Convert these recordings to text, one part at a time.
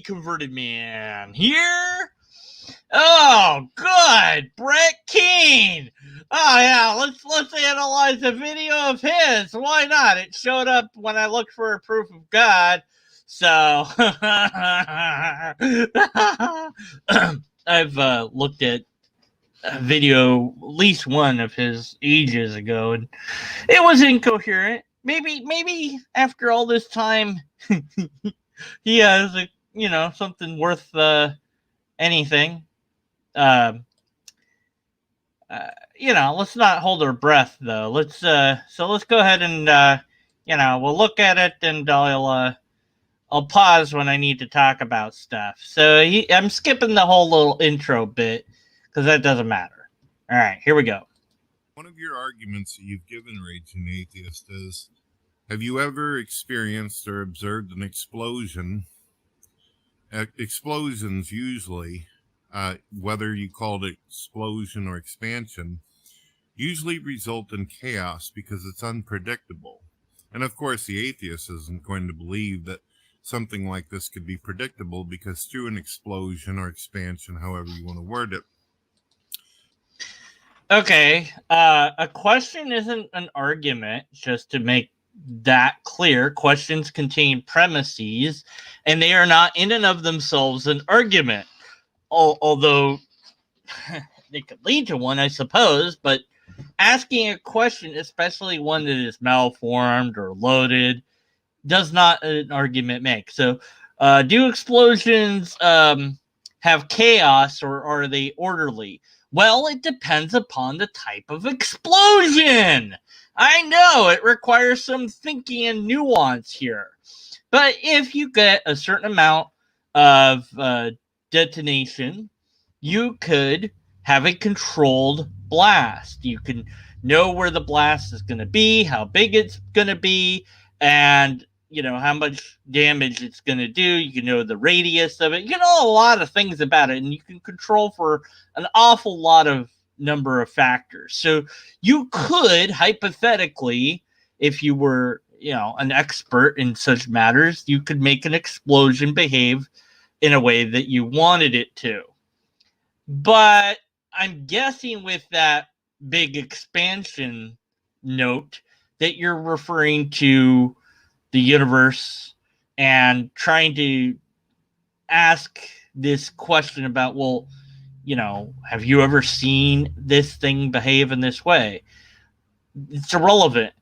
Converted man here. Oh, good, Bret Keen. Oh yeah, let's analyze a video of his. Why not? It showed up when I looked for a proof of God. So I've looked at a video, at least one of his ages ago, and it was incoherent. Maybe after all this time, he has something worth anything. Uh, let's not hold our breath though. Let's go ahead and we'll look at it, and I'll pause when I need to talk about stuff. So I'm skipping the whole little intro bit because that doesn't matter. All right, here we go. One of your arguments that you've given, Raging Atheist, is: have you ever experienced or observed an explosion? Explosions usually, whether you called it explosion or expansion, usually result in chaos because it's unpredictable. And of course, the atheist isn't going to believe that something like this could be predictable, because through an explosion or expansion, however you want to word it. Okay, a question isn't an argument, just to make that clear. Questions contain premises, and they are not in and of themselves an argument. Although they could lead to one, I suppose, but asking a question, especially one that is malformed or loaded, does not an argument make. So, do explosions have chaos, or are they orderly? Well, it depends upon the type of explosion. I know it requires some thinking and nuance here. But if you get a certain amount of detonation, you could have a controlled blast. You can know where the blast is going to be, how big it's going to be, and how much damage it's going to do. You can know the radius of it. You know a lot of things about it, and you can control for an awful lot of number of factors. So you could, hypothetically, if you were an expert in such matters, you could make an explosion behave in a way that you wanted it to. But I'm guessing with that big expansion note that you're referring to the universe and trying to ask this question about, well, have you ever seen this thing behave in this way? It's irrelevant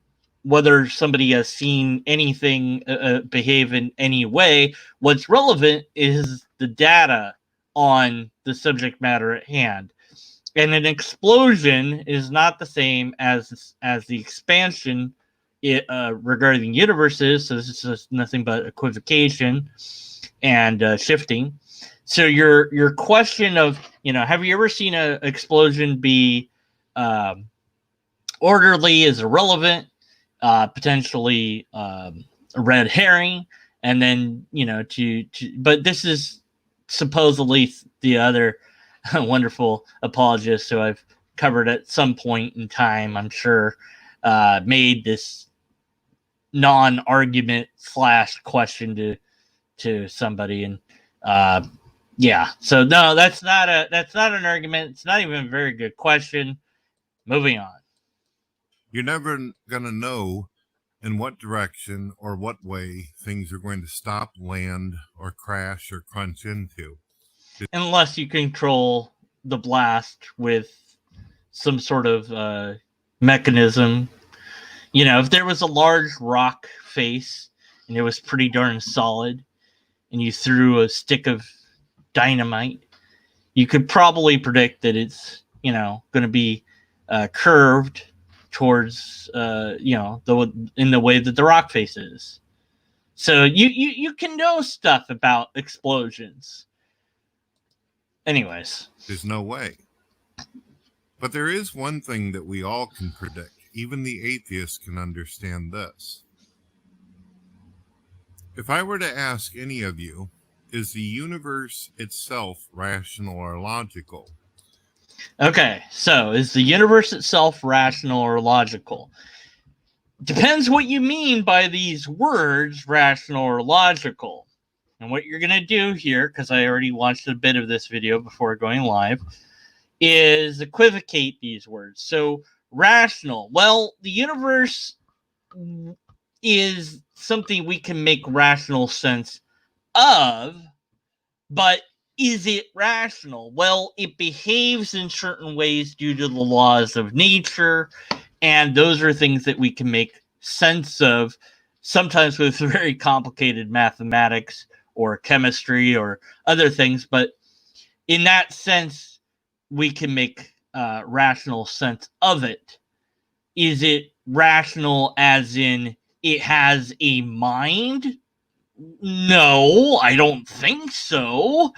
whether somebody has seen anything behave in any way. What's relevant is the data on the subject matter at hand. And an explosion is not the same as the expansion regarding universes. So this is just nothing but equivocation and shifting. So your question of, have you ever seen an explosion be orderly is irrelevant, potentially a red herring, and then but this is supposedly the other wonderful apologist who I've covered at some point in time, I'm sure, made this non-argument / question to somebody, and yeah. So no, that's not an argument. It's not even a very good question. Moving on. You're never going to know in what direction or what way things are going to stop, land, or crash or crunch into. Unless you control the blast with some sort of mechanism. If there was a large rock face and it was pretty darn solid, and you threw a stick of dynamite, you could probably predict that it's going to be curved towards in the way that the rock face is. So you can know stuff about explosions. Anyways, there's no way. But there is one thing that we all can predict. Even the atheist can understand this. If I were to ask any of you, is the universe itself rational or logical? Okay, so is the universe itself rational or logical? depends what you mean by these words, rational or logical. And what you're going to do here, because I already watched a bit of this video before going live, is equivocate these words. So, rational. Well, the universe is something we can make rational sense of, but is it rational? Well, it behaves in certain ways due to the laws of nature, and those are things that we can make sense of, sometimes with very complicated mathematics or chemistry or other things. But in that sense, we can make rational sense of it. Is it rational as in it has a mind? No, I don't think so.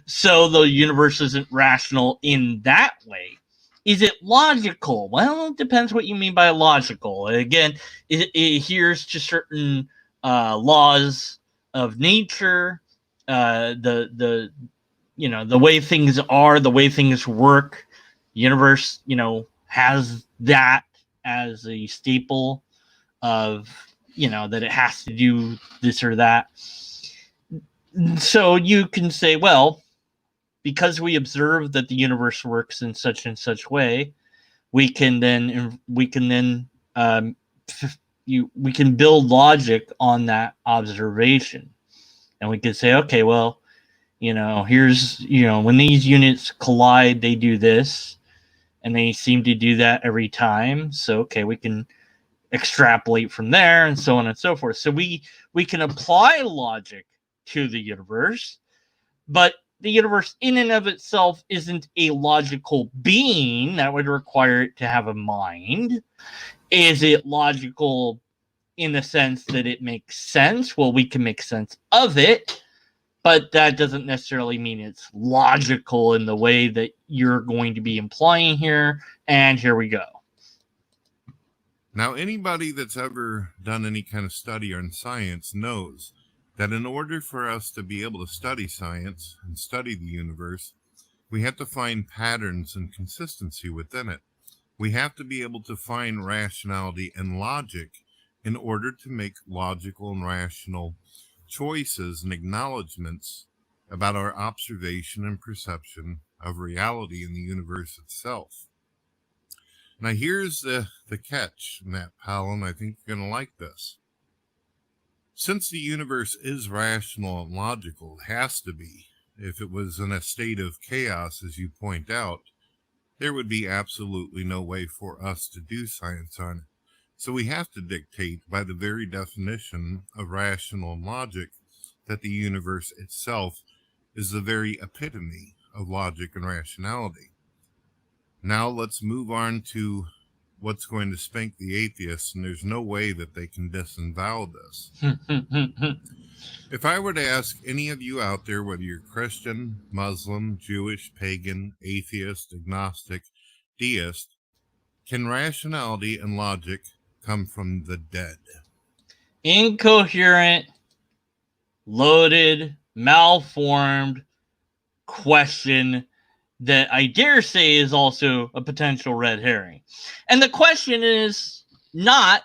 So the universe isn't rational in that way. Is it logical? Well, it depends what you mean by logical. Again, it adheres to certain laws of nature, the the way things are, the way things work. The universe, has that as a staple of that it has to do this or that. So you can say, well, because we observe that the universe works in such and such way, we can then we can build logic on that observation, and we can say, okay, well, here's when these units collide, they do this, and they seem to do that every time. So okay, we can extrapolate from there, and so on and so forth. So we can apply logic to the universe, but the universe in and of itself isn't a logical being. That would require it to have a mind. Is it logical in the sense that it makes sense? Well, we can make sense of it, but that doesn't necessarily mean it's logical in the way that you're going to be implying here. And here we go. Now, anybody that's ever done any kind of study on science knows that in order for us to be able to study science and study the universe, we have to find patterns and consistency within it. We have to be able to find rationality and logic in order to make logical and rational choices and acknowledgments about our observation and perception of reality in the universe itself. Now, here's the catch, Matt Powell, and I think you're going to like this. Since the universe is rational and logical, it has to be. If it was in a state of chaos, as you point out, there would be absolutely no way for us to do science on it. So we have to dictate, by the very definition of rational and logic, that the universe itself is the very epitome of logic and rationality. Now let's move on to what's going to spank the atheists, and there's no way that they can disavow this. If I were to ask any of you out there, whether you're Christian, Muslim, Jewish, pagan, atheist, agnostic, deist, can rationality and logic come from the dead? Incoherent, loaded, malformed question that I dare say is also a potential red herring. And the question is not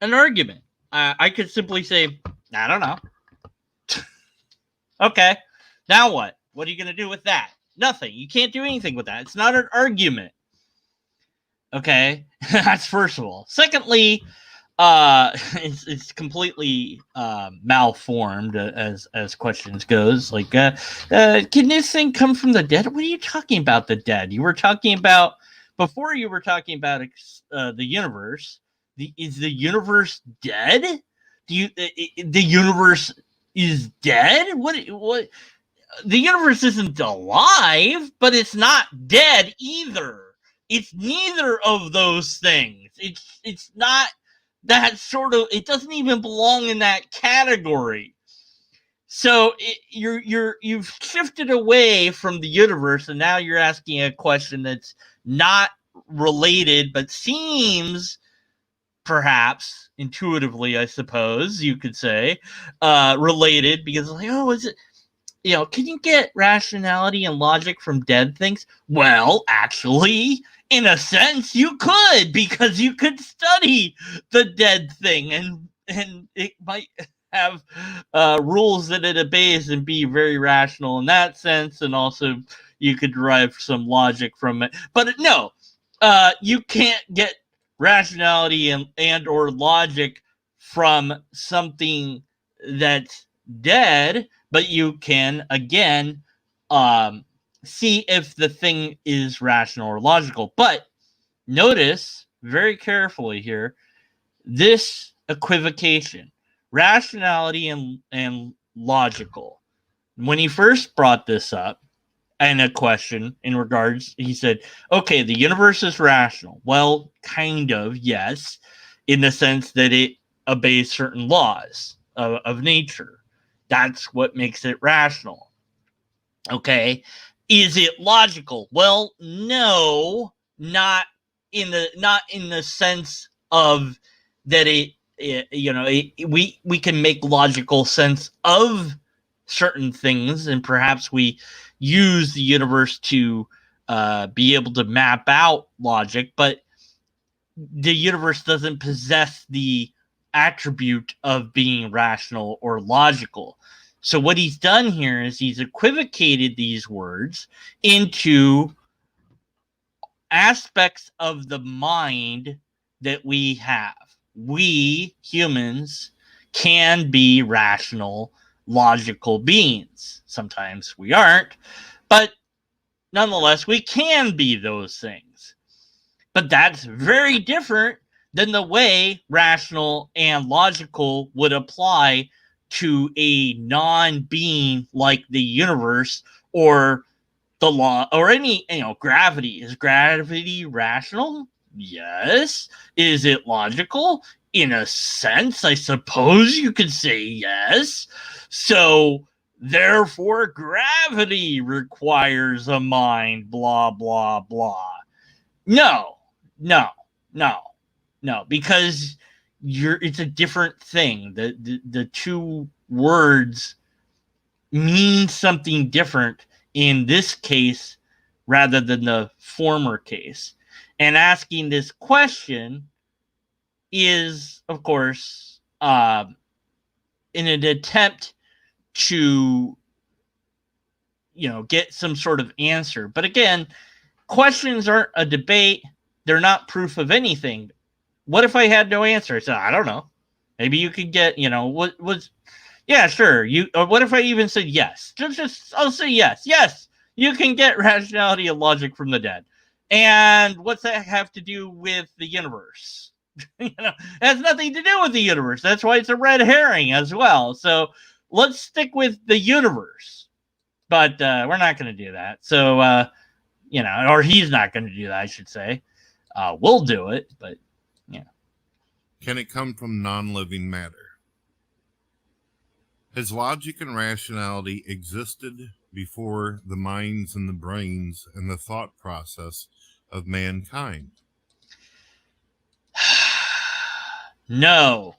an argument. I could simply say, I don't know. Okay, now what? What are you going to do with that? Nothing. You can't do anything with that. It's not an argument. Okay, that's first of all. Secondly, it's completely malformed as questions goes. Like, can this thing come from the dead? What are you talking about? The dead? You were talking about before. You were talking about the universe. Is the universe dead? The universe is dead? What? The universe isn't alive, but it's not dead either. It's neither of those things. It's not that sort of. It doesn't even belong in that category. So you've shifted away from the universe, and now you're asking a question that's not related, but seems perhaps intuitively, I suppose you could say, related, because like, oh, is it? Can you get rationality and logic from dead things? Well, actually, In a sense, you could, because you could study the dead thing, and it might have rules that it obeys and be very rational in that sense, and also you could derive some logic from it. But no, you can't get rationality and or logic from something that's dead, but you can again see if the thing is rational or logical. But notice very carefully here this equivocation, rationality and logical. When he first brought this up and a question in regards, he said, okay, the universe is rational. Well, kind of, yes, in the sense that it obeys certain laws of nature. That's what makes it rational. Okay. Is it logical? Well, no, not in the sense of that we can make logical sense of certain things, and perhaps we use the universe to be able to map out logic, but the universe doesn't possess the attribute of being rational or logical. So what he's done here is he's equivocated these words into aspects of the mind that we have. We humans can be rational, logical beings. Sometimes we aren't, but nonetheless, we can be those things. But that's very different than the way rational and logical would apply to a non-being like the universe or the law or any, gravity. Is gravity rational? Yes. Is it logical? In a sense, I suppose you could say yes. So therefore gravity requires a mind, blah blah blah. No, no, no, no, because it's a different thing. The two words mean something different in this case rather than the former case. And asking this question is, of course, in an attempt to, get some sort of answer. But again, questions aren't a debate. They're not proof of anything. What if I had no answer? I said, I don't know. Maybe you could get, what was, yeah, sure. Or what if I even said yes? I'll say yes. Yes, you can get rationality and logic from the dead. And what's that have to do with the universe? It has nothing to do with the universe. That's why it's a red herring as well. So let's stick with the universe. But we're not going to do that. So, or he's not going to do that, I should say. We'll do it, but yeah. Can it come from non-living matter? Has logic and rationality existed before the minds and the brains and the thought process of mankind? No.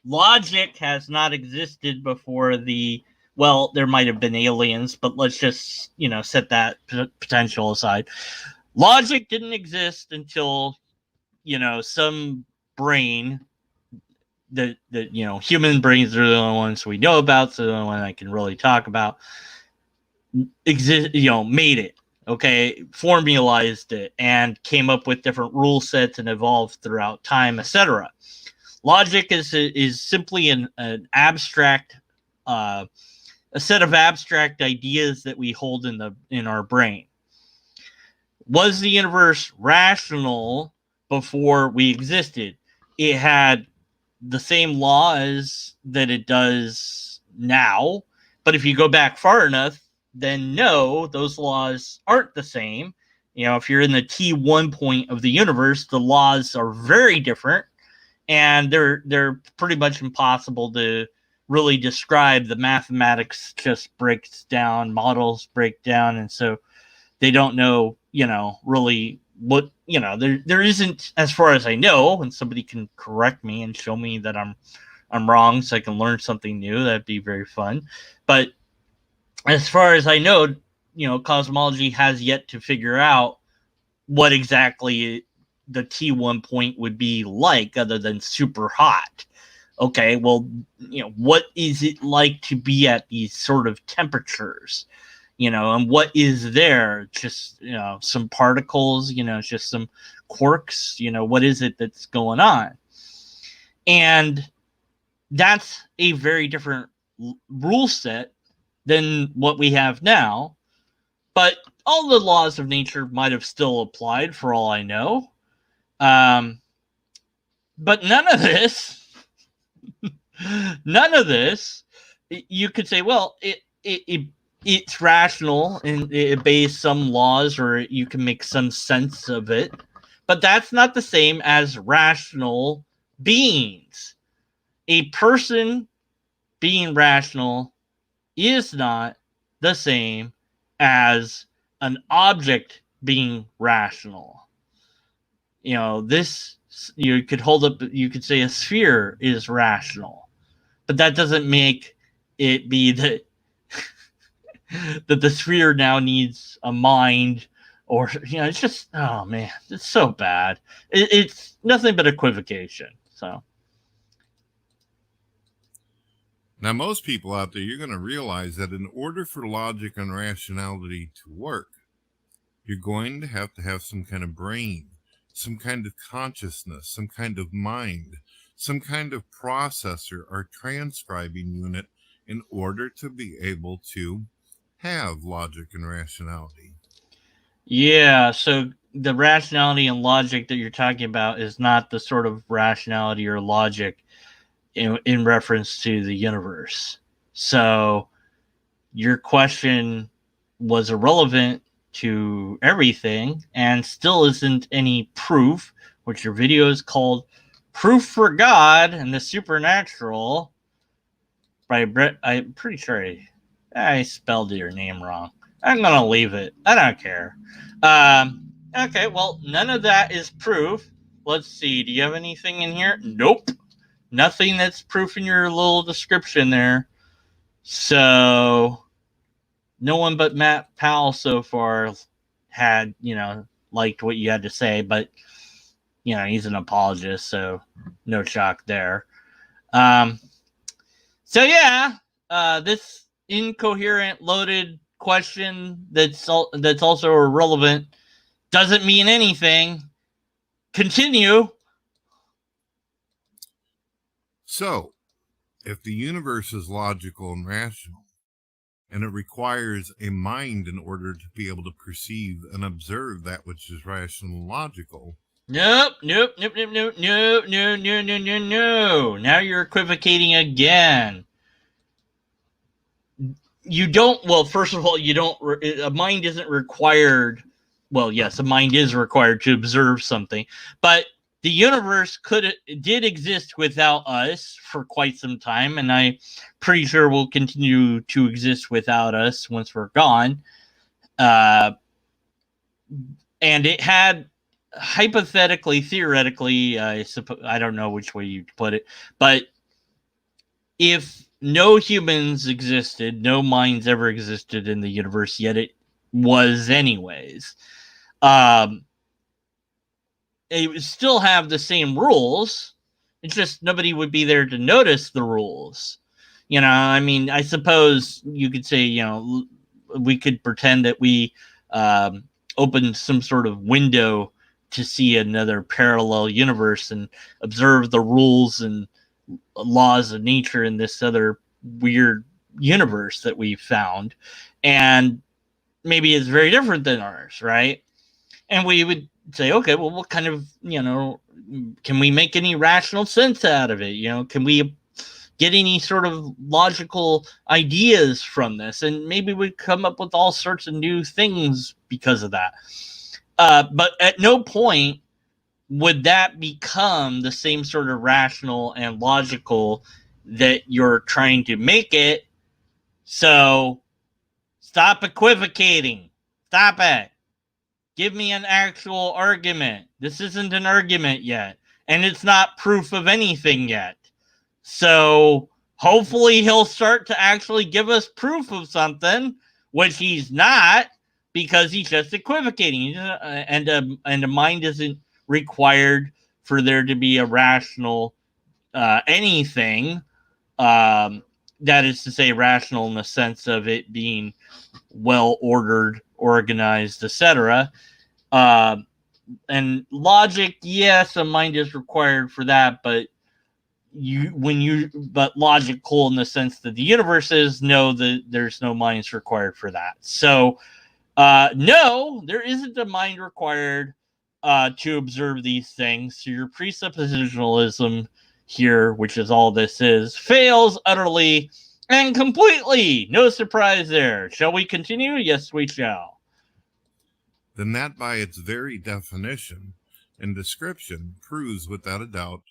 Logic has not existed before there might have been aliens, but let's just, set that potential aside. Logic didn't exist until, some brain that human brains are the only ones we know about, so the only one I can really talk about, made it, okay, formalized it, and came up with different rule sets and evolved throughout time, etc. Logic is simply an abstract, a set of abstract ideas that we hold in our brain. Was the universe rational before we existed? It had the same laws that it does now, but if you go back far enough, then no, those laws aren't the same. If you're in the T1 point of the universe, the laws are very different, and they're pretty much impossible to really describe. The mathematics just breaks down, models break down, and so they don't know, really what, there isn't, as far as I know, and somebody can correct me and show me that I'm wrong so I can learn something new. That'd be very fun. But as far as I know, cosmology has yet to figure out what exactly the T1 point would be like other than super hot. Okay, well, what is it like to be at these sort of temperatures? And what is there? Just, some particles, just some quarks, what is it that's going on? And that's a very different rule set than what we have now. But all the laws of nature might have still applied for all I know. But none of this, you could say, well, it's rational and it obeys some laws, or you can make some sense of it. But that's not the same as rational beings. A person being rational is not the same as an object being rational. This, you could say a sphere is rational, but that doesn't make it be that that the sphere now needs a mind, or it's just, oh man, it's so bad. It's nothing but equivocation. So now, most people out there, you're going to realize that in order for logic and rationality to work, you're going to have some kind of brain, some kind of consciousness, some kind of mind, some kind of processor or transcribing unit in order to be able to have logic and rationality. Yeah, so the rationality and logic that you're talking about is not the sort of rationality or logic in reference to the universe. So your question was irrelevant to everything and still isn't any proof, which your video is called Proof for God and the Supernatural by Bret. I'm pretty sure I spelled your name wrong. I'm going to leave it. I don't care. Okay, well, none of that is proof. Let's see. Do you have anything in here? Nope. Nothing that's proof in your little description there. So no one but Matt Powell so far had, liked what you had to say, but he's an apologist, so no shock there. So yeah, this incoherent, loaded question that's also irrelevant doesn't mean anything. Continue. So, if the universe is logical and rational, and it requires a mind in order to be able to perceive and observe that which is rational and logical. Nope. No. Now you're equivocating again. You don't, well, first of all, you don't, a mind isn't required. Well, yes, a mind is required to observe something, but the universe did exist without us for quite some time, and I'm pretty sure will continue to exist without us once we're gone. And it had, hypothetically, theoretically, I don't know which way you put it, but if no humans existed, no minds ever existed in the universe, yet it was anyways, it would still have the same rules. It's just nobody would be there to notice the rules. I mean, I suppose you could say, we could pretend that we opened some sort of window to see another parallel universe and observe the rules and laws of nature in this other weird universe that we found. And maybe it's very different than ours, right? And we would say, okay, well, what kind of, can we make any rational sense out of it? Can we get any sort of logical ideas from this? And maybe we'd come up with all sorts of new things because of that. But at no point would that become the same sort of rational and logical that you're trying to make it. So stop equivocating. Stop it. Give me an actual argument. This isn't an argument yet, and it's not proof of anything yet. So hopefully he'll start to actually give us proof of something, which he's not, because he's just equivocating, and a mind isn't required for there to be a rational anything. That is to say, rational in the sense of it being well ordered, organized, etc. And logic, yes, a mind is required for that, but logical in the sense that the universe is, no, there's no minds required for that. So no, there isn't a mind required to observe these things. So your presuppositionalism here, which is all this is, fails utterly and completely. No surprise there. Shall we continue? Yes, we shall. Then that by its very definition and description proves without a doubt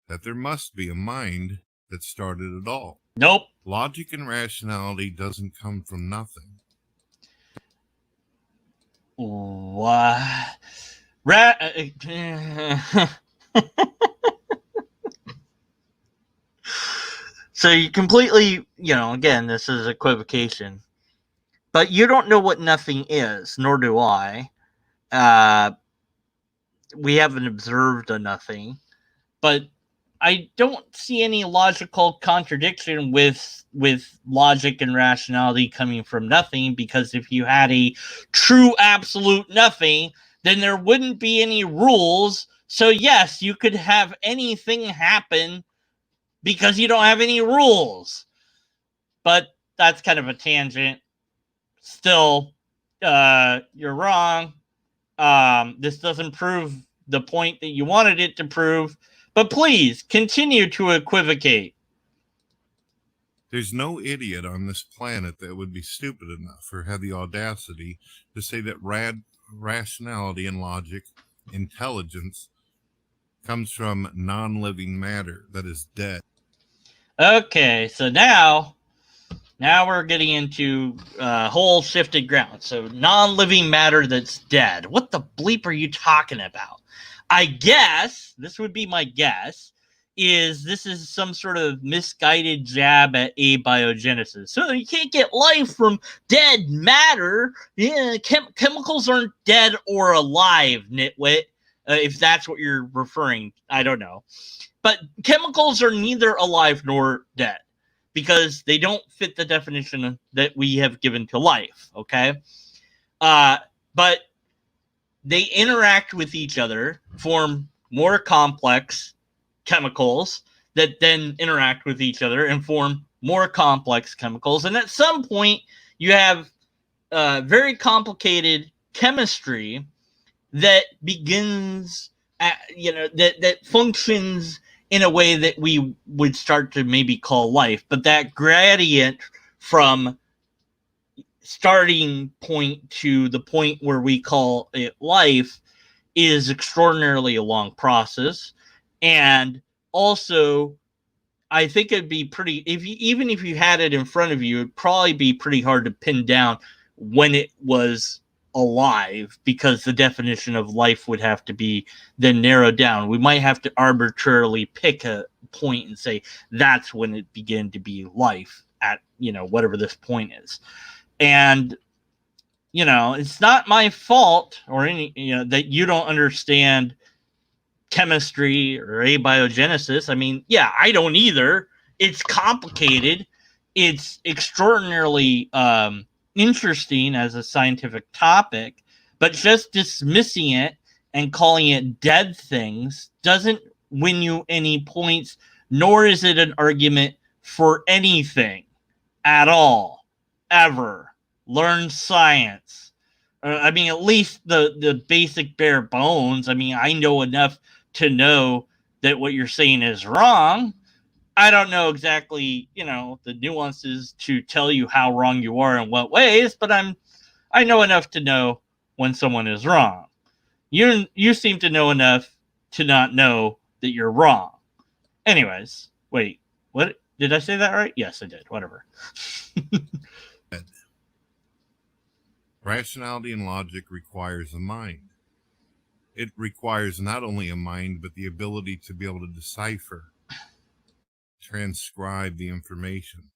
that there must be a mind that started it all. Nope. Logic and rationality doesn't come from nothing. What? So you completely, again, this is equivocation. But you don't know what nothing is, nor do I. We haven't observed a nothing. But I don't see any logical contradiction with logic and rationality coming from nothing, because if you had a true absolute nothing, then there wouldn't be any rules. So yes, you could have anything happen because you don't have any rules. But that's kind of a tangent. Still, you're wrong. This doesn't prove the point that you wanted it to prove. But please, continue to equivocate. There's no idiot on this planet that would be stupid enough or have the audacity to say that rationality and logic, intelligence, comes from non-living matter that is dead. Okay, so now we're getting into whole shifted ground. So non-living matter that's dead. What the bleep are you talking about? I guess, this would be my guess, is this is some sort of misguided jab at abiogenesis. So you can't get life from dead matter. Yeah, chemicals aren't dead or alive, nitwit. If that's what you're referring, I don't know. But chemicals are neither alive nor dead, because they don't fit the definition that we have given to life, okay? But they interact with each other, form more complex chemicals that then interact with each other and form more complex chemicals. And at some point, you have very complicated chemistry that begins, that functions in a way that we would start to maybe call life. But that gradient from starting point to the point where we call it life is extraordinarily a long process. And also, I think it'd be pretty, even if you had it in front of you, it'd probably be pretty hard to pin down when it was alive, because the definition of life would have to be then narrowed down. We might have to arbitrarily pick a point and say that's when it began to be life at, whatever this point is. And, it's not my fault or any, that you don't understand chemistry or abiogenesis. I mean, yeah, I don't either. It's complicated. It's extraordinarily interesting as a scientific topic, but just dismissing it and calling it dead things doesn't win you any points, nor is it an argument for anything at all, ever. Learn science. I mean, at least the basic bare bones. I mean, I know enough to know that what you're saying is wrong. I don't know exactly, the nuances to tell you how wrong you are in what ways, but I know enough to know when someone is wrong. You seem to know enough to not know that you're wrong. Anyways, wait, what? Did I say that right? Yes, I did. Whatever. Rationality and logic requires a mind. It requires not only a mind, but the ability to be able to decipher, transcribe the information.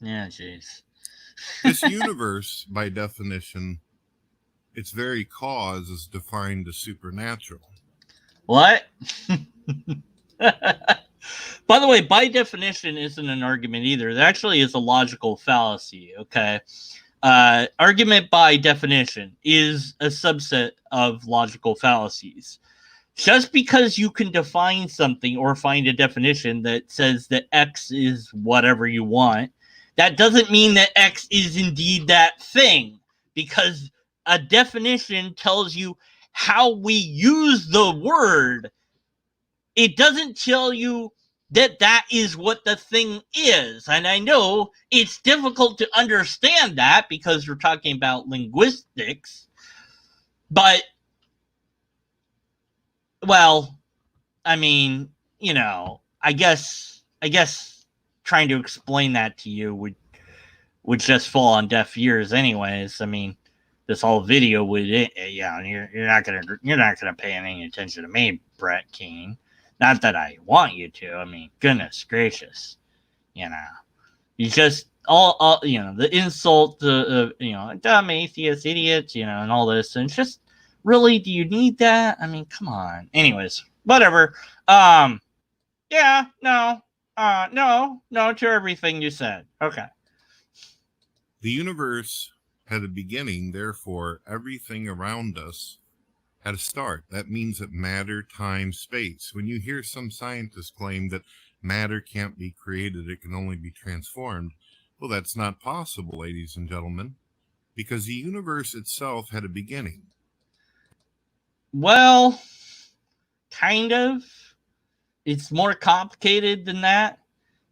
Yeah, jeez. This universe, by definition, its very cause is defined as supernatural. What? By the way, by definition isn't an argument either. It actually is a logical fallacy, okay? Argument by definition is a subset of logical fallacies. Just because you can define something or find a definition that says that X is whatever you want, that doesn't mean that X is indeed that thing, because a definition tells you how we use the word. It doesn't tell you that that is what the thing is. And I know it's difficult to understand that because we're talking about linguistics, but, well, I mean, you know, I guess trying to explain that to you would just fall on deaf ears anyways. I mean, this whole video would, yeah, you're not gonna pay any attention to me, Bret Keen. Not that I want you to. I mean, goodness gracious, you know, you just all you know, the insult, the you know, dumb atheist idiots, you know, and all this, and it's just, really, do you need that? I mean, come on. Anyways, whatever. Yeah, no, no to everything you said. Okay. The universe had a beginning, therefore, everything around us had a start. That means that matter, time, space. When you hear some scientists claim that matter can't be created, it can only be transformed, well, that's not possible, ladies and gentlemen, because the universe itself had a beginning. Well, kind of. It's more complicated than that.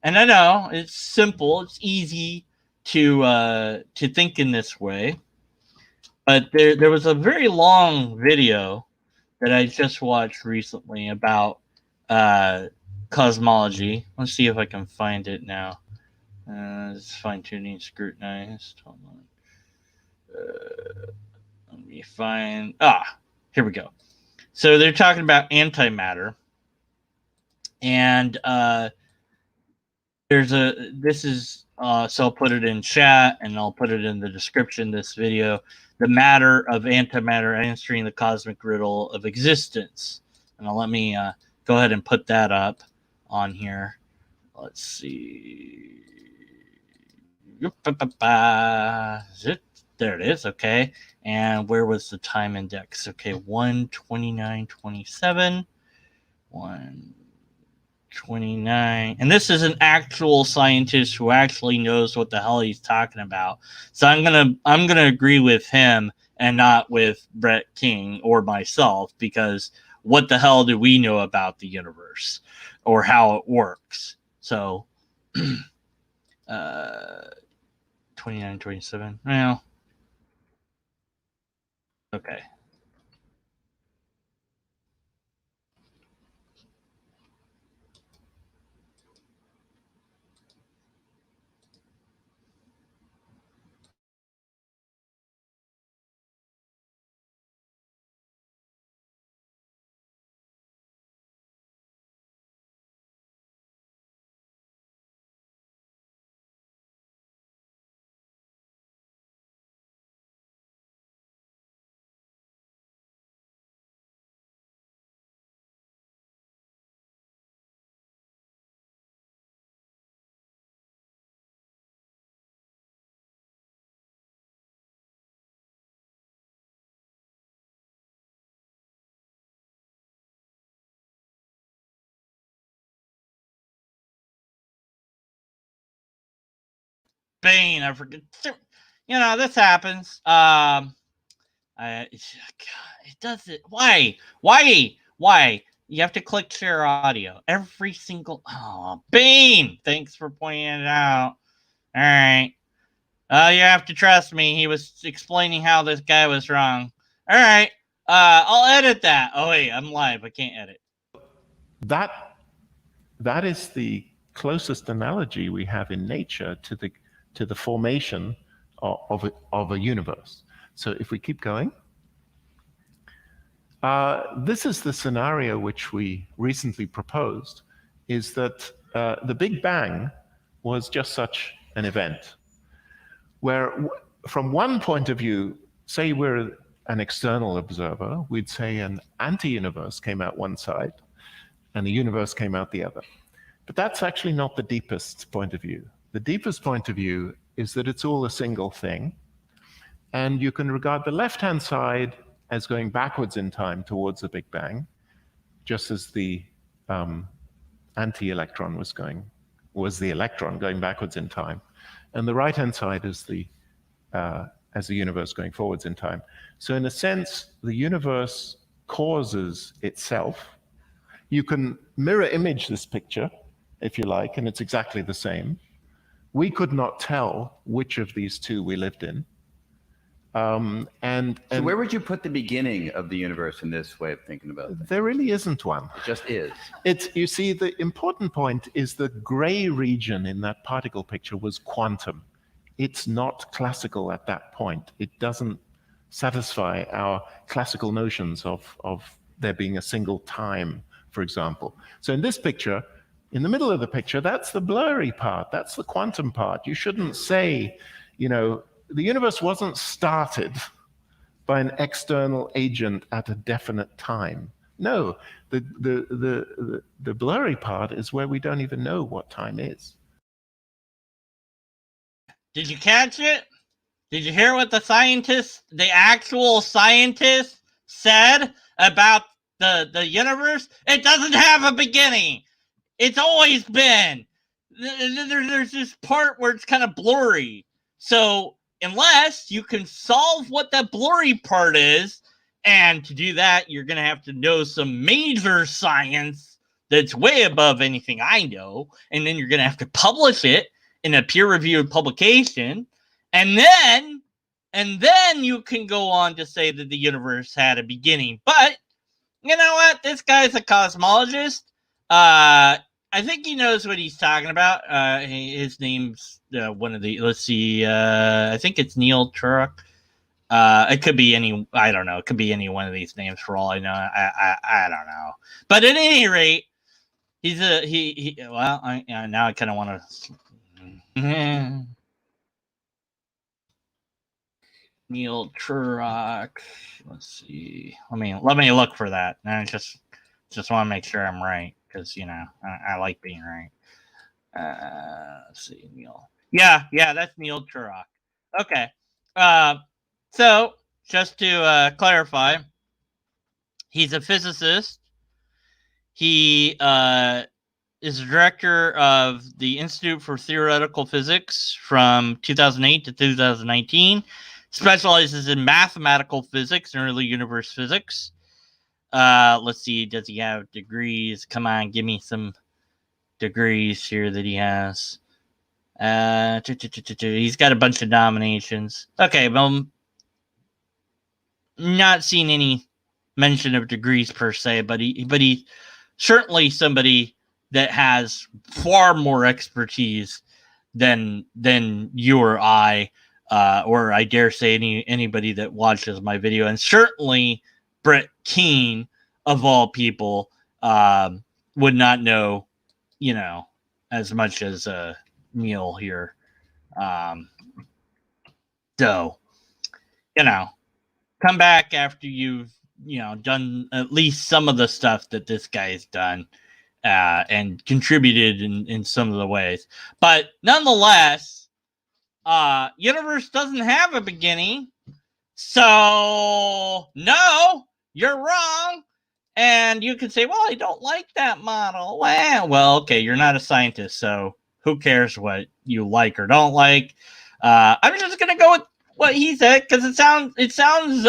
And I know it's simple, it's easy to think in this way. But there was a very long video that I just watched recently about cosmology. Let's see if I can find it now. It's fine-tuning, scrutinized. Hold on. Let me find. Here we go. So they're talking about antimatter, and this is so I'll put it in chat and I'll put it in the description of this video. The matter of antimatter answering the cosmic riddle of existence. And let me go ahead and put that up on here. Let's see. There it is. Okay. And where was the time index? Okay, 1:29:27. 1:29. And this is an actual scientist who actually knows what the hell he's talking about. So I'm gonna agree with him and not with Bret Keen or myself, because what the hell do we know about the universe or how it works? So 29:27. Well, okay. Bane, I forget. You know, this happens. It does it. Why? You have to click share audio every single. Oh, Bane. Thanks for pointing it out. All right. You have to trust me. He was explaining how this guy was wrong. All right. I'll edit that. Oh wait, I'm live. I can't edit. That is the closest analogy we have in nature to the formation of a universe. So if we keep going, this is the scenario which we recently proposed, is that the Big Bang was just such an event, where from one point of view, say we're an external observer, we'd say an anti-universe came out one side and the universe came out the other. But that's actually not the deepest point of view. The deepest point of view is that it's all a single thing. And you can regard the left-hand side as going backwards in time towards the Big Bang, just as the anti-electron was the electron going backwards in time. And the right-hand side is the universe going forwards in time. So in a sense, the universe causes itself. You can mirror image this picture, if you like, and it's exactly the same. We could not tell which of these two we lived in. So where would you put the beginning of the universe in this way of thinking about it? There really isn't one. It just is. You see, the important point is the gray region in that particle picture was quantum. It's not classical at that point. It doesn't satisfy our classical notions of there being a single time, for example. So in this picture, in the middle of the picture, that's the blurry part. That's the quantum part. You shouldn't say, the universe wasn't started by an external agent at a definite time. No, the blurry part is where we don't even know what time is. Did you catch it? Did you hear what the actual scientist said about the universe? It doesn't have a beginning. It's always been. There's this part where it's kind of blurry. So unless you can solve what that blurry part is, and to do that, you're going to have to know some major science that's way above anything I know, and then you're going to have to publish it in a peer-reviewed publication, and then you can go on to say that the universe had a beginning. But you know what? This guy's a cosmologist. I think he knows what he's talking about. His name's one of the. Let's see. I think it's Neil Turok. It could be any. I don't know. It could be any one of these names for all I know. I don't know. But at any rate, he's he. Well, now I kind of want to. Neil Turok. Let's see. Let me look for that. I just want to make sure I'm right, because I like being right. Let's see, Neil. Yeah, that's Neil Turok. Okay. So just to clarify, he's a physicist. He is director of the Institute for Theoretical Physics from 2008 to 2019. Specializes in mathematical physics and early universe physics. Let's see, does he have degrees? Come on, give me some degrees here that he has. He's got a bunch of nominations. Okay, well, not seeing any mention of degrees per se, but he's certainly somebody that has far more expertise than you or I, or I dare say anybody that watches my video, and certainly Bret Keen, of all people, would not know, as much as Neil here. So, come back after you've done at least some of the stuff that this guy's done, and contributed in some of the ways. But nonetheless, universe doesn't have a beginning. So no, you're wrong. And you could say, well, I don't like that model. Well, okay, you're not a scientist, so who cares what you like or don't like? I'm just gonna go with what he said, because it sounds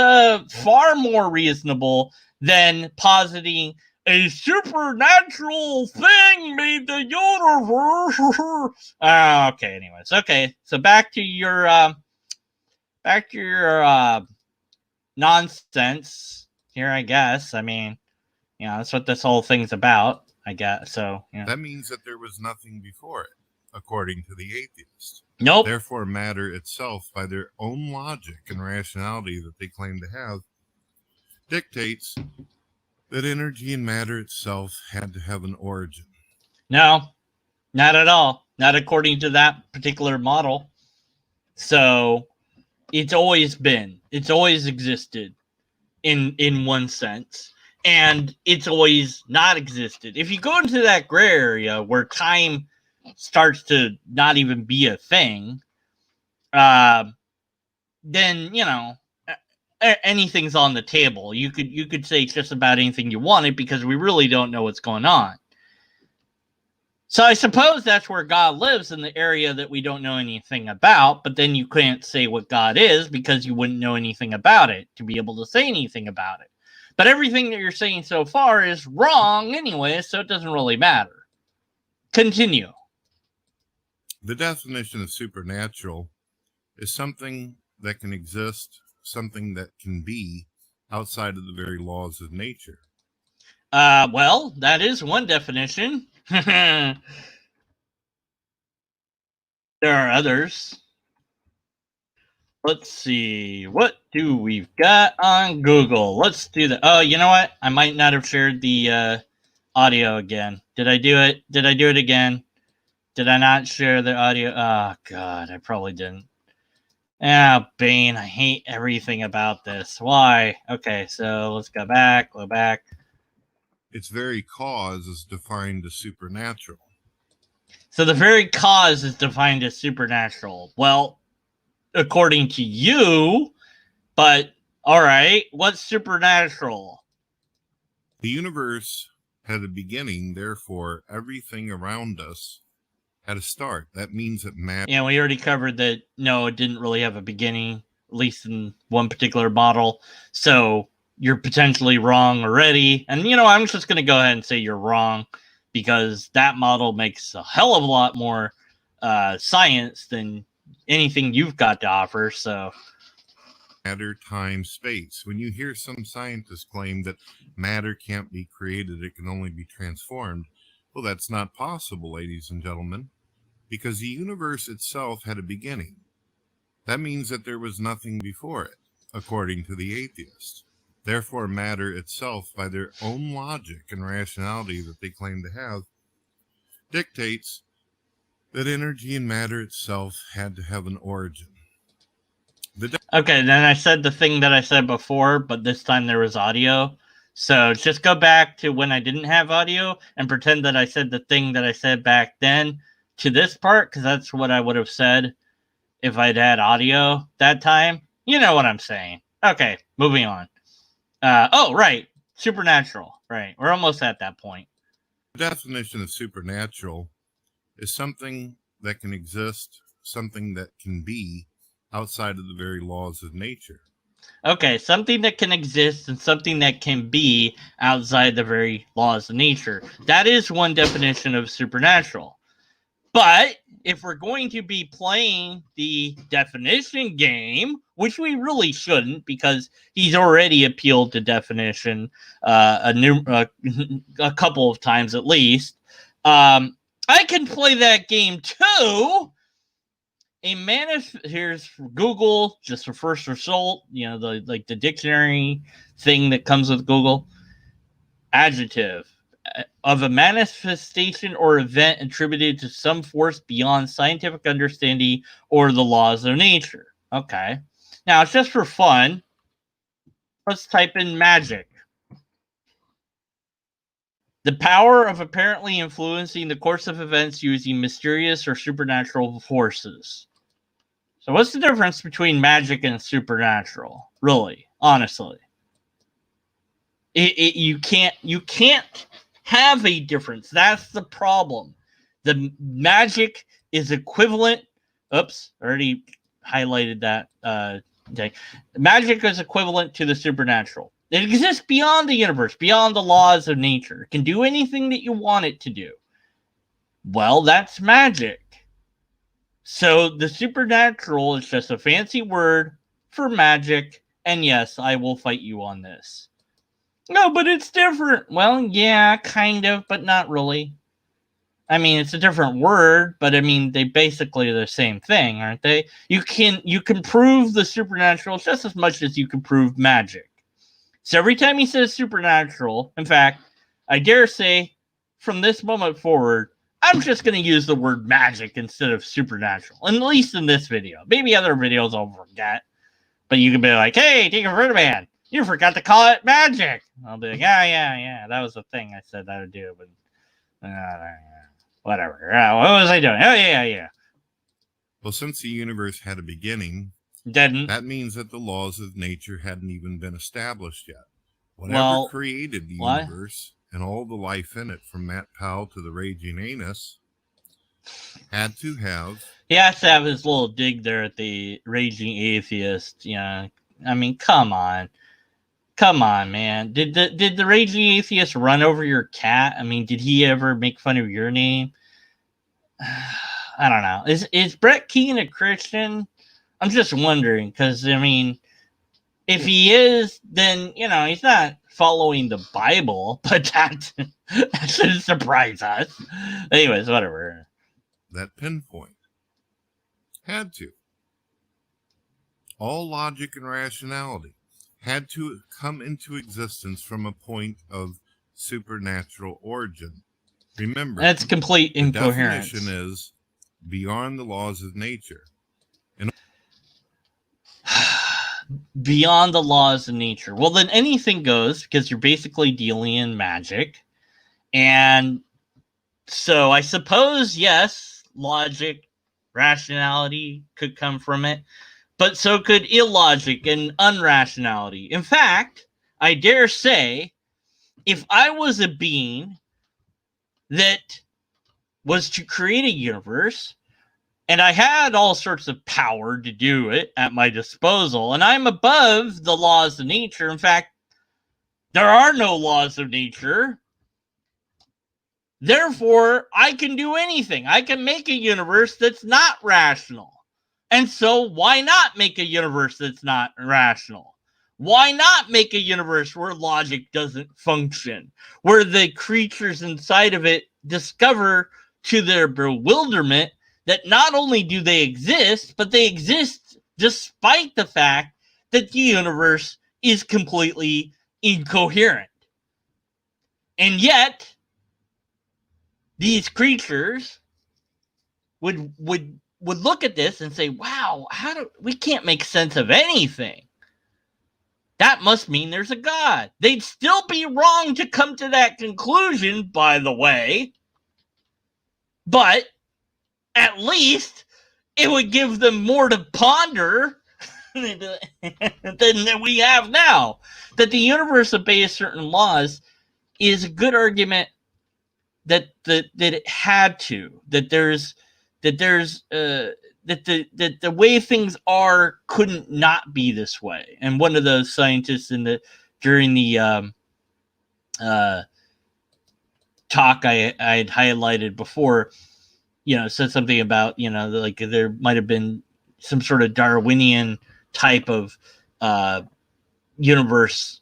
far more reasonable than positing a supernatural thing made the universe. Okay, anyways. Okay, so back to your nonsense here, I guess. I mean, that's what this whole thing's about, I guess. So, That means that there was nothing before it, according to the atheist. Nope. Therefore, matter itself, by their own logic and rationality that they claim to have, dictates that energy and matter itself had to have an origin. No, not at all. Not according to that particular model. So it's always been. It's always existed. in one sense, and it's always not existed. If you go into that gray area where time starts to not even be a thing, then anything's on the table. You could say just about anything you wanted because we really don't know what's going on. So I suppose that's where God lives, in the area that we don't know anything about, but then you can't say what God is because you wouldn't know anything about it to be able to say anything about it. But everything that you're saying so far is wrong anyway, so it doesn't really matter. Continue. The definition of supernatural is something that can exist, something that can be outside of the very laws of nature. Well, that is one definition. There are others. Let's see. What do we've got on Google? Let's do that. Oh, you know what? I might not have shared the audio again. Did I do it? Did I do it again? Did I not share the audio? Oh, God, I probably didn't. Ah, Bane, I hate everything about this. Why? Okay, so let's go back. Its very cause is defined as supernatural. So the very cause is defined as supernatural. Well, according to you, but all right, what's supernatural? The universe had a beginning, therefore everything around us had a start. That means that matter. Yeah, we already covered that. No, it didn't really have a beginning, at least in one particular model. So you're potentially wrong already. And, I'm just going to go ahead and say you're wrong because that model makes a hell of a lot more science than anything you've got to offer. So Matter, time, space. When you hear some scientists claim that matter can't be created, it can only be transformed, well, that's not possible, ladies and gentlemen, because the universe itself had a beginning. That means that there was nothing before it, according to the atheist. Therefore, matter itself, by their own logic and rationality that they claim to have, dictates that energy and matter itself had to have an origin. Okay, then I said the thing that I said before, but this time there was audio. So just go back to when I didn't have audio and pretend that I said the thing that I said back then to this part, because that's what I would have said if I'd had audio that time. You know what I'm saying. Okay, moving on. Right. Supernatural. Right. We're almost at that point. The definition of supernatural is something that can exist, something that can be outside of the very laws of nature. Okay, something that can exist and something that can be outside the very laws of nature. That is one definition of supernatural. But if we're going to be playing the definition game, which we really shouldn't, because he's already appealed to definition a couple of times at least, I can play that game too. Here's Google, just the first result, the dictionary thing that comes with Google. Adjective. Of a manifestation or event attributed to some force beyond scientific understanding or the laws of nature. Okay. Now, just for fun, let's type in magic. The power of apparently influencing the course of events using mysterious or supernatural forces. So what's the difference between magic and supernatural? Really, honestly. You can't have a difference. That's the problem. The magic is equivalent. Oops, already highlighted that. Magic is equivalent to the supernatural. It exists beyond the universe, beyond the laws of nature. It can do anything that you want it to do. Well, that's magic. So the supernatural is just a fancy word for magic. And yes, I will fight you on this. No, but it's different. Well, yeah, kind of, but not really. I mean, it's a different word, but I mean, they basically are the same thing, aren't they? You can prove the supernatural just as much as you can prove magic. So every time he says supernatural, in fact, I dare say, from this moment forward, I'm just going to use the word magic instead of supernatural, at least in this video. Maybe other videos I'll forget, but you can be like, hey, take a Ferdinand. You forgot to call it magic. I'll be like, yeah. That was the thing I said I would do, but whatever. What was I doing? Oh, yeah. Well, since the universe had a beginning, Didn't. that means that the laws of nature hadn't even been established yet. Whatever Well, created the what? universe and all the life in it, from Matt Powell to the raging anus, had to have... He has to have his little dig there at the raging atheist. Yeah, I mean, come on, man. Did the raging atheist run over your cat? I mean, did he ever make fun of your name? I don't know. Is Bret Keen a Christian? I'm just wondering, because I mean, if he is, then he's not following the Bible, but that shouldn't surprise us. Anyways, whatever. That pinpoint. Had to. All logic and rationality had to come into existence from a point of supernatural origin. Remember, that's complete incoherence. The definition is beyond the laws of nature. Beyond the laws of nature. Well, then anything goes, because you're basically dealing in magic. And so I suppose, yes, logic, rationality could come from it, but so could illogic and unrationality. In fact, I dare say, if I was a being that was to create a universe, and I had all sorts of power to do it at my disposal, and I'm above the laws of nature. In fact, there are no laws of nature. Therefore, I can do anything. I can make a universe that's not rational. And so why not make a universe that's not rational? Why not make a universe where logic doesn't function, where the creatures inside of it discover to their bewilderment that not only do they exist, but they exist despite the fact that the universe is completely incoherent. And yet, these creatures would look at this and say, wow, we can't make sense of anything. That must mean there's a God. They'd still be wrong to come to that conclusion, by the way. But at least it would give them more to ponder than we have now. That the universe obeys certain laws is a good argument that it had to. That the way things are couldn't not be this way. And one of those scientists during the talk I had highlighted before, said something about, like there might have been some sort of Darwinian type of universe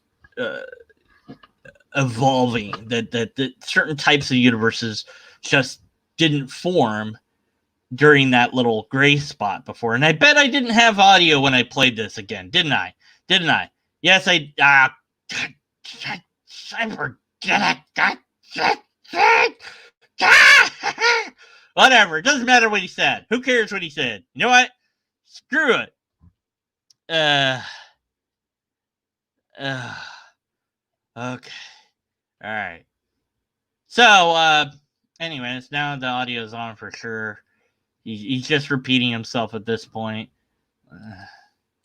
evolving, that certain types of universes just didn't form during that little gray spot before. And I bet I didn't have audio when I played this again, didn't I? Yes, I forget it. Whatever. It doesn't matter what he said. Who cares what he said? You know what? Screw it. Okay. All right. So, anyways, now the audio is on for sure. He's just repeating himself at this point.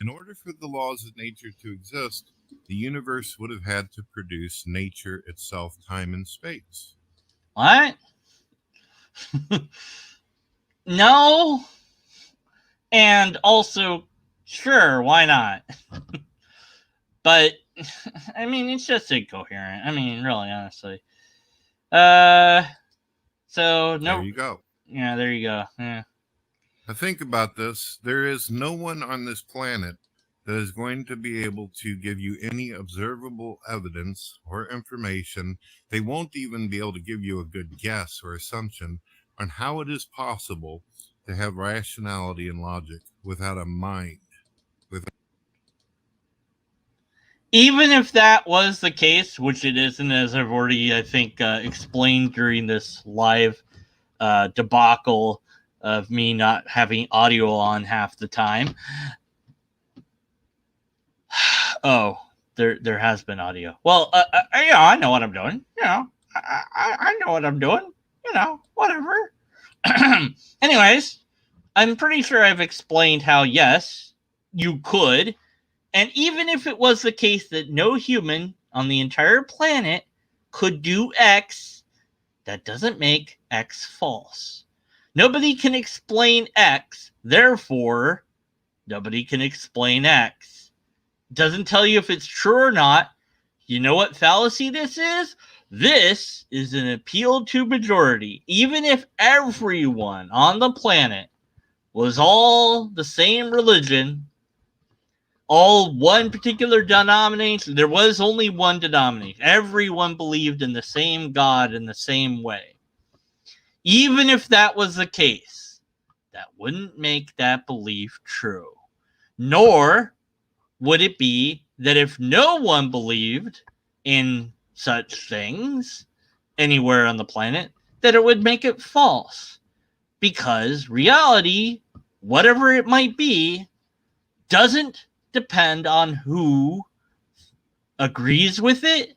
In order for the laws of nature to exist, the universe would have had to produce nature itself, time and space. What? No. And also, sure, why not? But, I mean, it's just incoherent. I mean, really, honestly. So, no. There you go. Yeah, there you go. Yeah. Now think about this. There is no one on this planet that is going to be able to give you any observable evidence or information. They won't even be able to give you a good guess or assumption on how it is possible to have rationality and logic without a mind. Even if that was the case, which it isn't, as I've already, I think, explained during this live debacle of me not having audio on half the time. Oh, there has been audio. Well, yeah, I know what I'm doing. You know, I know what I'm doing. You know, whatever. Anyways, I'm pretty sure I've explained how, yes, you could. And even if it was the case that no human on the entire planet could do X, that doesn't make X false. Nobody can explain X, therefore, nobody can explain X. Doesn't tell you if it's true or not. You know what fallacy this is? This is an appeal to majority. Even if everyone on the planet was all the same religion, all one particular denomination, there was only one denomination. Everyone believed in the same God in the same way. Even if that was the case, that wouldn't make that belief true. Nor would it be that if no one believed in such things anywhere on the planet, that it would make it false. Because reality, whatever it might be, doesn't depend on who agrees with it,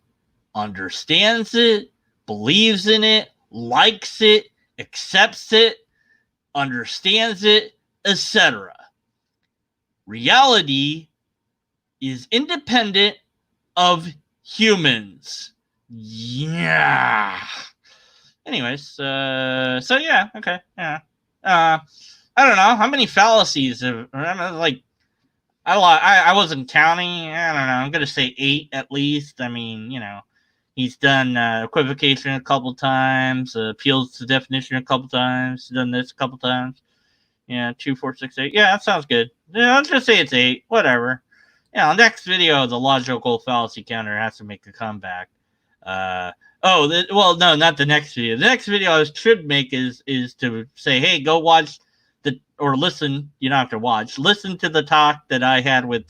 understands it, believes in it, likes it, accepts it, understands it, etc. Reality is independent of humans. Yeah. Anyways, so yeah, okay, yeah. I don't know how many fallacies have, I wasn't counting. I don't know. I'm gonna say 8 at least. I mean, you know, he's done equivocation a couple times, appeals to definition a couple times, done this a couple times. Yeah, 2, 4, 6, 8. Yeah, that sounds good. Yeah, I'll just say it's 8. Whatever. Yeah, next video, the logical fallacy counter has to make a comeback. Well, no, not the next video. The next video I should make is to say, hey, go watch or listen. You don't have to watch. Listen to the talk that I had with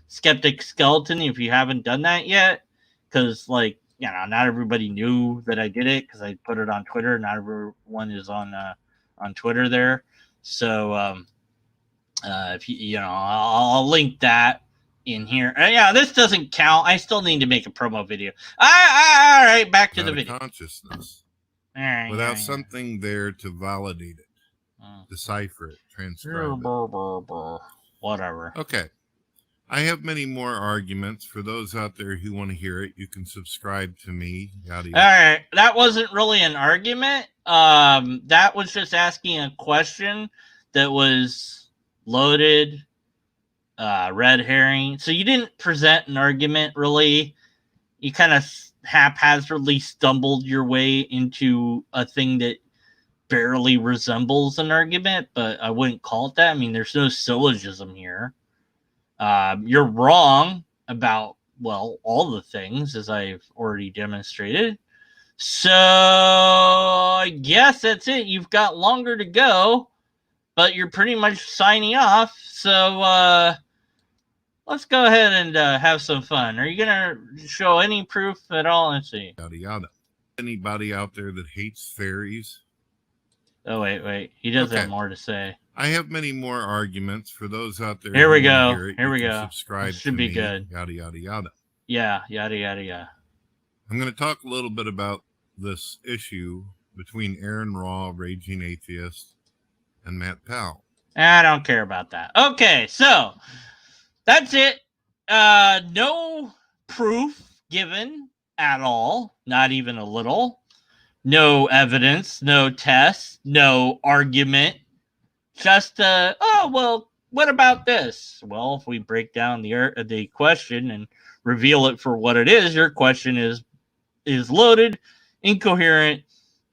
Skeptic Skeleton if you haven't done that yet. Because, like, you know, not everybody knew that I did it because I put it on Twitter. Not everyone is on Twitter there. So, if you know, I'll link that in here. Yeah, this doesn't count. I still need to make a promo video. All right, back to the video. Consciousness. All right, without something there to validate it, decipher it, transcribe it. Whatever. Okay. I have many more arguments. For those out there who want to hear it, you can subscribe to me. Yada, yada. All right. That wasn't really an argument. That was just asking a question that was loaded, red herring. So you didn't present an argument, really. You kind of haphazardly stumbled your way into a thing that barely resembles an argument, but I wouldn't call it that. I mean, there's no syllogism here. You're wrong about, well, all the things, as I've already demonstrated. So I guess that's it. You've got longer to go, but you're pretty much signing off. So let's go ahead and have some fun. Are you going to show any proof at all? Let's see. Yada, yada. Anybody out there that hates fairies? Oh, wait. He does have more to say. I have many more arguments. For those out there here we go. Hear it, here we go. Subscribe this should be good. Yada, yada, yada. Yeah, yada, yada, yada. I'm going to talk a little bit about this issue between Aaron Raw, Raging Atheist, and Matt Powell. I don't care about that. Okay, so that's it. No proof given at all, not even a little. No evidence, no tests, no argument. Just, what about this? Well, if we break down the question and reveal it for what it is, your question is loaded, incoherent,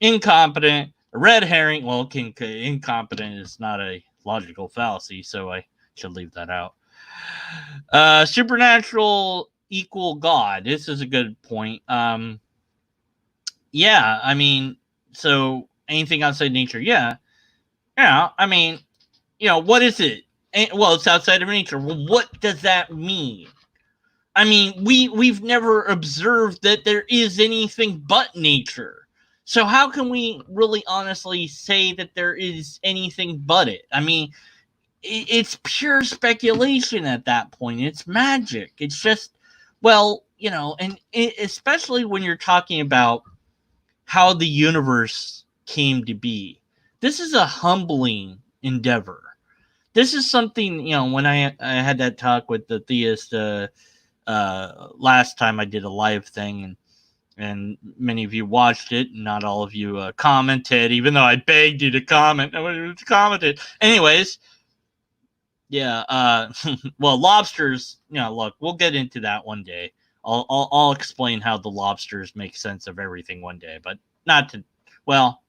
incompetent, a red herring. Well, incompetent is not a logical fallacy, so I should leave that out. Supernatural equal God. This is a good point. Yeah, I mean, so anything outside nature, yeah. Yeah, I mean, you know, what is it? Well, it's outside of nature. Well, what does that mean? I mean, we've never observed that there is anything but nature. So how can we really honestly say that there is anything but it? I mean, it's pure speculation at that point. It's magic. It's just Well, and especially when you're talking about how the universe came to be, this is a humbling endeavor. This is something, when I had that talk with the theist last time I did a live thing, and many of you watched it, and not all of you commented, even though I begged you to comment. Nobody commented. Anyways, yeah. Well, lobsters. Look, we'll get into that one day. I'll explain how the lobsters make sense of everything one day, but not to. Well,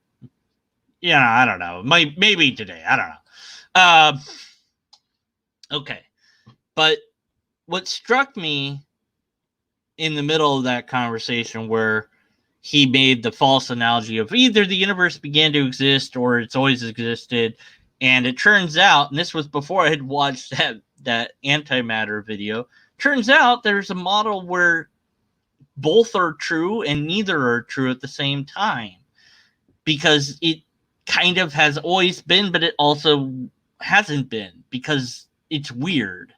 I don't know. Maybe today. I don't know. Okay, but what struck me in the middle of that conversation, where he made the false analogy of either the universe began to exist or it's always existed, and it turns out, and this was before I had watched that antimatter video, turns out there's a model where both are true and neither are true at the same time, because it kind of has always been, but it also hasn't been, because it's weird.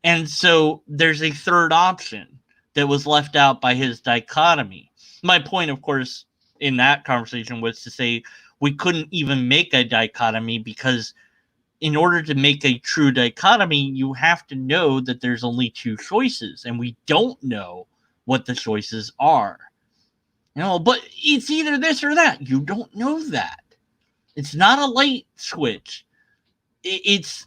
And so there's a third option that was left out by his dichotomy. My point, of course, in that conversation was to say we couldn't even make a dichotomy, because in order to make a true dichotomy, you have to know that there's only two choices, and we don't know what the choices are. But it's either this or that. You don't know that. It's not a light switch. It's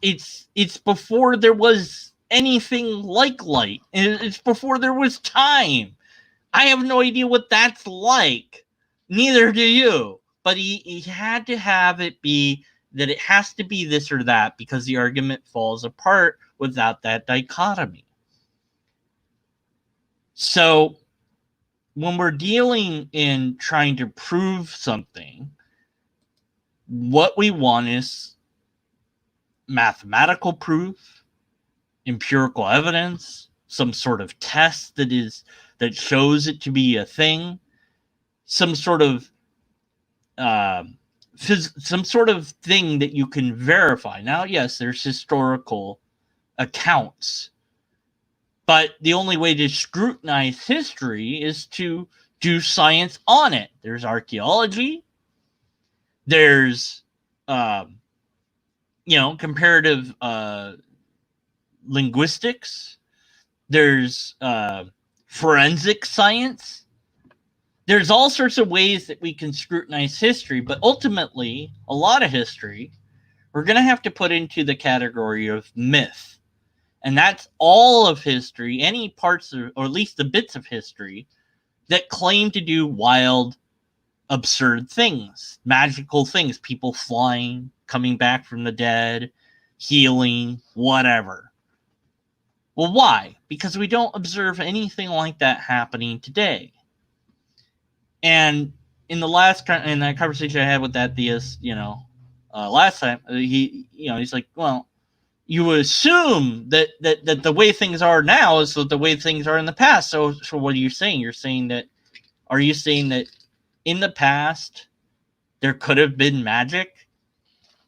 before there was anything like light. It's before there was time. I have no idea what that's like. Neither do you. But he had to have it be that it has to be this or that, because the argument falls apart without that dichotomy. So when we're dealing in trying to prove something, what we want is mathematical proof, empirical evidence, some sort of test that shows it to be a thing, some sort of thing that you can verify. Now, yes, there's historical accounts, but the only way to scrutinize history is to do science on it. There's archaeology. There's, comparative linguistics. There's forensic science. There's all sorts of ways that we can scrutinize history, but ultimately, a lot of history, we're going to have to put into the category of myth. And that's all of history, any parts of, or at least the bits of history, that claim to do wild, absurd things, magical things, people flying, coming back from the dead, healing, whatever. Well, why? Because we don't observe anything like that happening today. And in that conversation I had with that theist, last time, he's like, well, you would assume that the way things are now is the way things are in the past. So what are you saying? Are you saying that in the past there could have been magic,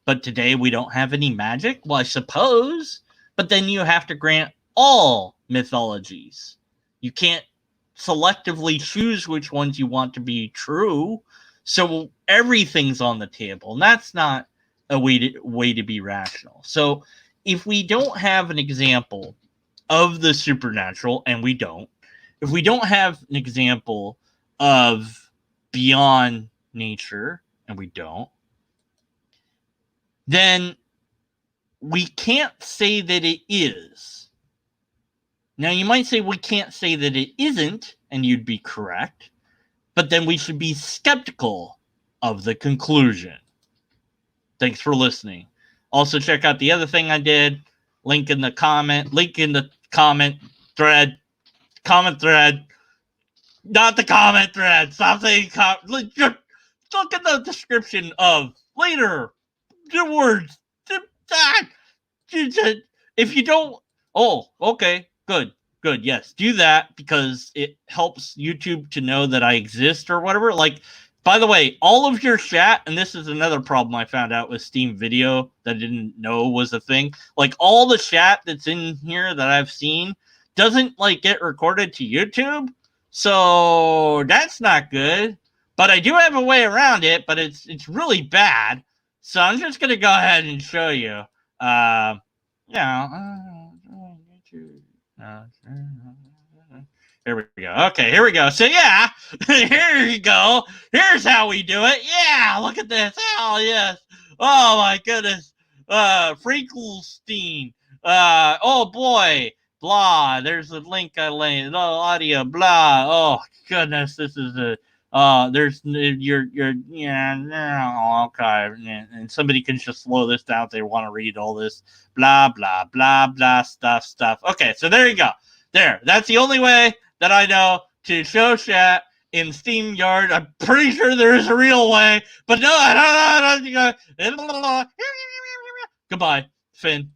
but today we don't have any magic? Well, I suppose, but then you have to grant all mythologies. You can't selectively choose which ones you want to be true. So everything's on the table, and that's not a way to be rational. So if we don't have an example of the supernatural, and we don't, if we don't have an example of beyond nature, and we don't, then we can't say that it is. Now, you might say we can't say that it isn't, and you'd be correct, but then we should be skeptical of the conclusion. Thanks for listening. Also, check out the other thing I did. Link in the comment thread. Comment thread. Not the comment thread. Stop saying look at the description of later. The words. If you don't... Oh, okay. Good. Yes, do that, because it helps YouTube to know that I exist or whatever. Like, by the way, all of your chat, and this is another problem I found out with Steam Video that I didn't know was a thing. Like, all the chat that's in here that I've seen doesn't like get recorded to YouTube. So that's not good. But I do have a way around it, but it's really bad. So I'm just gonna go ahead and show you. Here we go. Okay, here we go. So yeah, here you go. Here's how we do it. Yeah, look at this. Oh yes. Oh my goodness. Freakelstein. Oh boy. Blah. There's a link I linked. Oh, audio. Blah. Oh goodness. This is a. There's you're yeah. No, okay. And somebody can just slow this down if they want to read all this. Blah blah blah blah stuff. Okay, so there you go. There. That's the only way that I know to show chat in SteamYard. I'm pretty sure there is a real way, but no, I don't know. Goodbye, Finn.